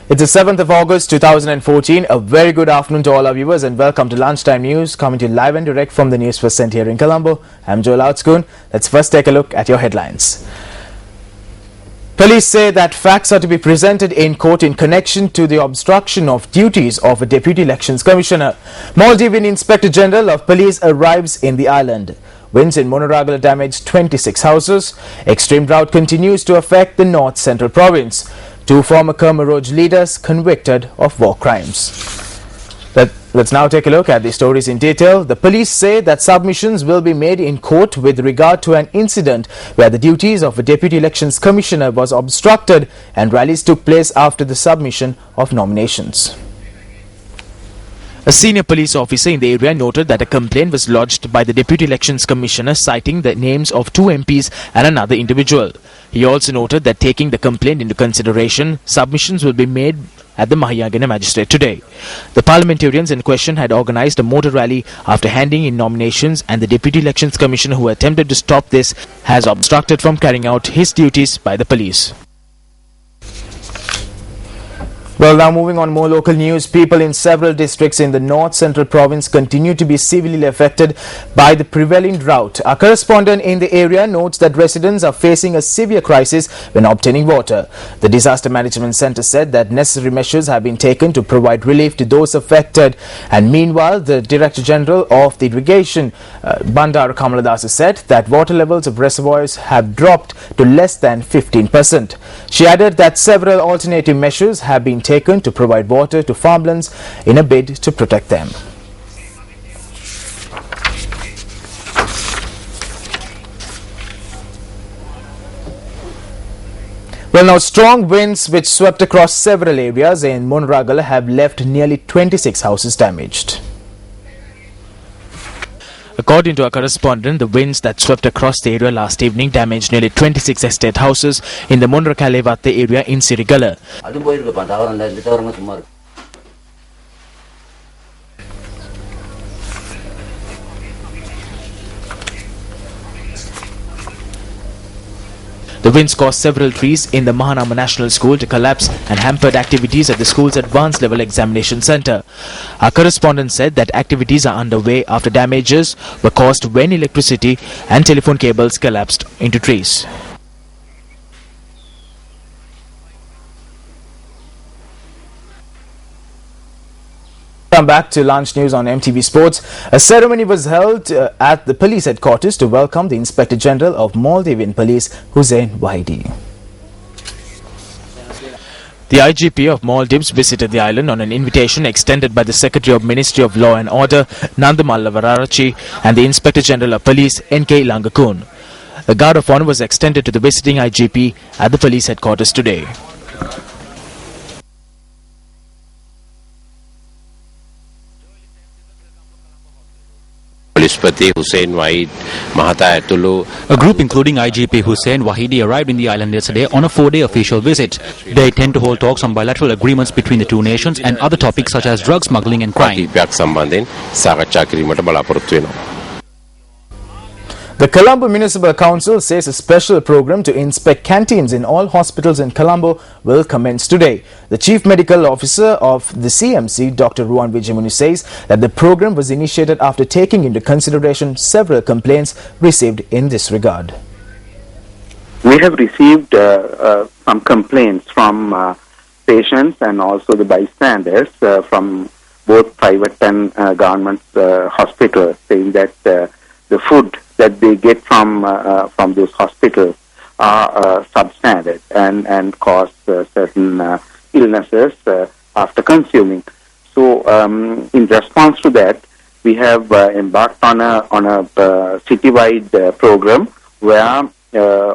It's the 7th of August 2014. A very good afternoon to all our viewers and welcome to Lunchtime News, coming to you live and direct from the Newsfirst Center here in Colombo. I'm Joel Outscoon. Let's first take a look at your headlines. Police say that facts are to be presented in court in connection to the obstruction of duties of a Deputy Elections Commissioner. Maldivian Inspector General of Police arrives in the island. Winds in Monaragala damaged 26 houses. Extreme drought continues to affect the North Central Province. 2 former Kerma-Roj leaders convicted of war crimes. Let's now take a look at the stories in detail. The police say that submissions will be made in court with regard to an incident where the duties of a Deputy Elections Commissioner was obstructed and rallies took place after the submission of nominations. A senior police officer in the area noted that a complaint was lodged by the Deputy Elections Commissioner citing the names of 2 MPs and another individual. He also noted that taking the complaint into consideration, submissions will be made at the Mahayagana Magistrate today. The parliamentarians in question had organized a motor rally after handing in nominations, and the Deputy Elections Commissioner who attempted to stop this has obstructed from carrying out his duties by the police. Well, now moving on, more local news. People in several districts in the North Central Province continue to be severely affected by the prevailing drought. Our correspondent in the area notes that residents are facing a severe crisis when obtaining water. The Disaster Management Centre said that necessary measures have been taken to provide relief to those affected. And meanwhile, the Director General of the Irrigation, Bandar Kamaladasa, said that water levels of reservoirs have dropped to less than 15%. She added that several alternative measures have been taken to provide water to farmlands in a bid to protect them. Well, now strong winds which swept across several areas in Monaragala have left nearly 26 houses damaged. According to our correspondent, the winds that swept across the area last evening damaged nearly 26 estate houses in the Monrakalevate area in Sirigala. The winds caused several trees in the Mahanama National School to collapse and hampered activities at the school's advanced level examination center. Our correspondent said that activities are underway after damages were caused when electricity and telephone cables collapsed into trees. Welcome back to Lunch News on MTV Sports. A ceremony was held at the police headquarters to welcome the Inspector General of Maldivian Police, Hussein Wahidi. The IGP of Maldives visited the island on an invitation extended by the Secretary of Ministry of Law and Order, Nandamalla Vararachi, and the Inspector General of Police, NK Langakun. A guard of honor was extended to the visiting IGP at the police headquarters today. A group including IGP Hussein Wahidi arrived in the island yesterday on a 4-day official visit. They intend to hold talks on bilateral agreements between the two nations and other topics such as drug smuggling and crime. The Colombo Municipal Council says a special program to inspect canteens in all hospitals in Colombo will commence today. The Chief Medical Officer of the CMC, Dr. Ruan Vijayamuni, says that the program was initiated after taking into consideration several complaints received in this regard. We have received some complaints from patients and also the bystanders from both private and government hospitals, saying that the food that they get from those hospitals are substandard and cause certain illnesses after consuming. So, in response to that, we have embarked on a citywide program where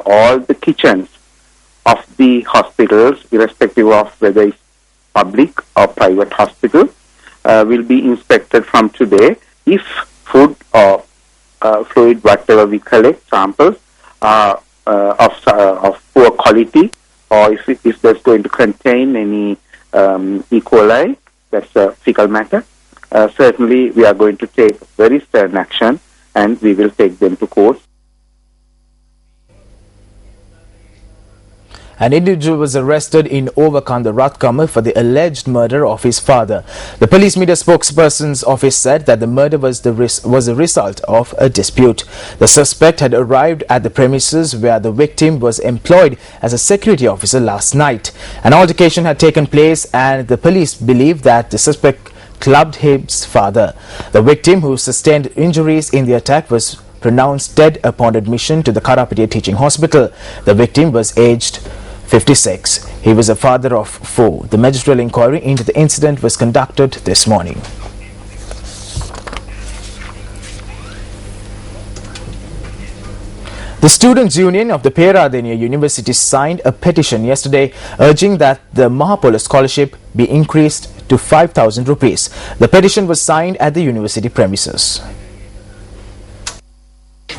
all the kitchens of the hospitals, irrespective of whether it's public or private hospital, will be inspected from today. If food or fluid, whatever we collect, samples are of poor quality, or if there's going to contain any E. coli, that's fecal matter, certainly we are going to take very stern action and we will take them to court. An individual was arrested in Overkanda, Rathkamma for the alleged murder of his father. The police media spokesperson's office said that the murder was a result of a dispute. The suspect had arrived at the premises where the victim was employed as a security officer last night. An altercation had taken place and the police believe that the suspect clubbed his father. The victim, who sustained injuries in the attack, was pronounced dead upon admission to the Karapatiya Teaching Hospital. The victim was aged 56. He was a father of 4. The magistrate inquiry into the incident was conducted this morning. The Students' Union of the Peradeniya University signed a petition yesterday urging that the Mahapola scholarship be increased to 5,000 rupees. The petition was signed at the university premises.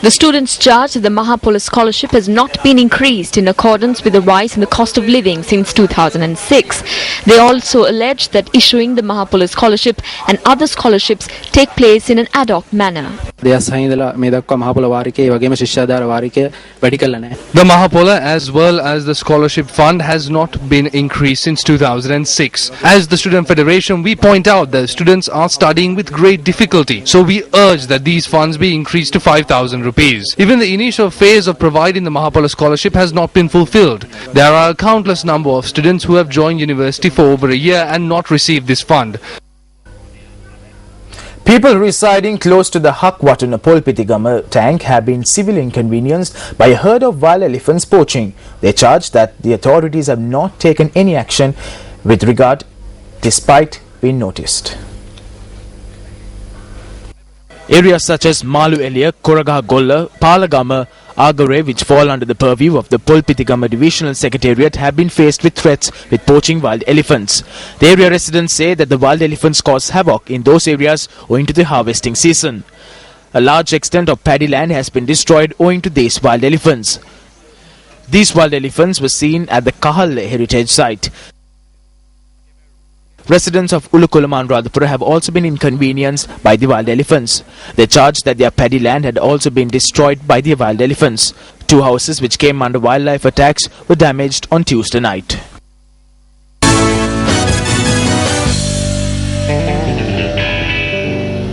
The students charge that the Mahapola scholarship has not been increased in accordance with the rise in the cost of living since 2006. They also allege that issuing the Mahapola scholarship and other scholarships take place in an ad hoc manner. The Mahapola as well as the scholarship fund has not been increased since 2006. As the Student Federation, we point out that students are studying with great difficulty. So we urge that these funds be increased to 5,000 rupees. Even the initial phase of providing the Mahapola scholarship has not been fulfilled. There are a countless number of students who have joined university for over a year and not received this fund. People residing close to the Hakwatuna Polpitigama tank have been severely inconvenienced by a herd of wild elephants poaching. They charge that the authorities have not taken any action with regard despite being noticed. Areas such as Malu Elia, Koragaha Golla, Palagama, Agare, which fall under the purview of the Polpitigama Divisional Secretariat, have been faced with threats with poaching wild elephants. The area residents say that the wild elephants cause havoc in those areas owing to the harvesting season. A large extent of paddy land has been destroyed owing to these wild elephants. These wild elephants were seen at the Kahal heritage site. Residents of Ulukulaman Radhapura have also been inconvenienced by the wild elephants. They charged that their paddy land had also been destroyed by the wild elephants. 2 houses which came under wildlife attacks were damaged on Tuesday night.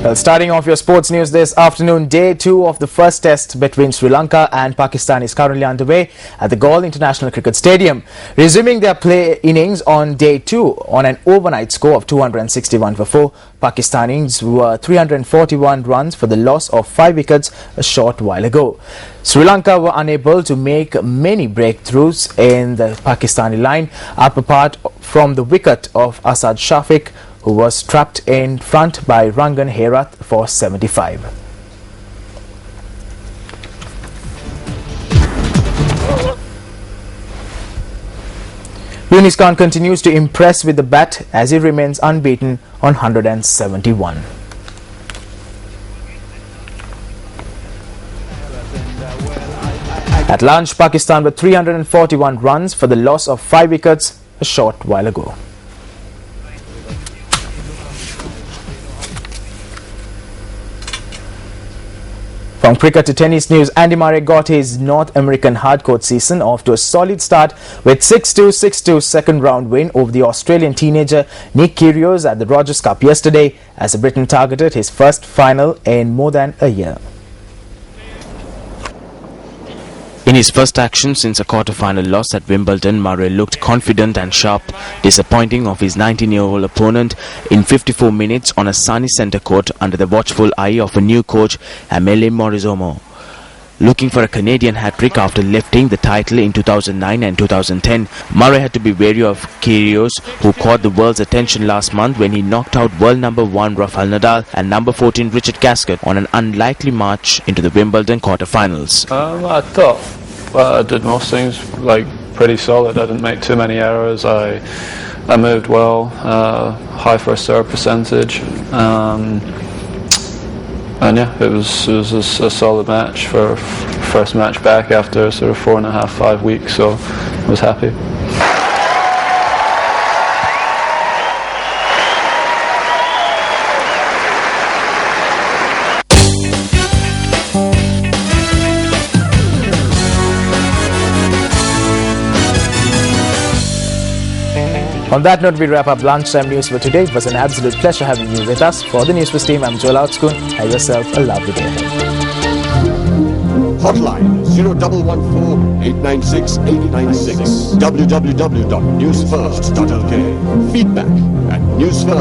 Well, starting off your sports news this afternoon, day 2 of the first test between Sri Lanka and Pakistan is currently underway at the Galle International Cricket Stadium. Resuming their play innings on day 2 on an overnight score of 261 for 4, Pakistanis were 341 runs for the loss of 5 wickets a short while ago. Sri Lanka were unable to make many breakthroughs in the Pakistani line, up apart from the wicket of Asad Shafiq, who was trapped in front by Rangan Herath for 75. Yunis Khan continues to impress with the bat as he remains unbeaten on 171. At lunch, Pakistan were 341 runs for the loss of 5 wickets a short while ago. From cricket to tennis news, Andy Murray got his North American hardcourt season off to a solid start with 6-2, 6-2 second round win over the Australian teenager Nick Kyrgios at the Rogers Cup yesterday as Britain targeted his first final in more than a year. In his first action since a quarter-final loss at Wimbledon, Murray looked confident and sharp, disappointing of his 19-year-old opponent in 54 minutes on a sunny centre court under the watchful eye of a new coach, Amelie Morizomo. Looking for a Canadian hat-trick after lifting the title in 2009 and 2010, Murray had to be wary of Kyrgios, who caught the world's attention last month when he knocked out world number 1 Rafael Nadal and number 14 Richard Gasquet on an unlikely march into the Wimbledon quarter-finals. I thought I did most things pretty solid. I didn't make too many errors. I moved well, high first serve percentage. And yeah, it was a solid match for first match back after sort of 4.5-5 weeks, so I was happy. On that note, we wrap up lunchtime news for today. It was an absolute pleasure having you with us. For the Newsfirst team, I'm Joel Outscoon. Have yourself a lovely day ahead. Hotline 0114-896-896. www.newsfirst.lk. Feedback at newsfirst.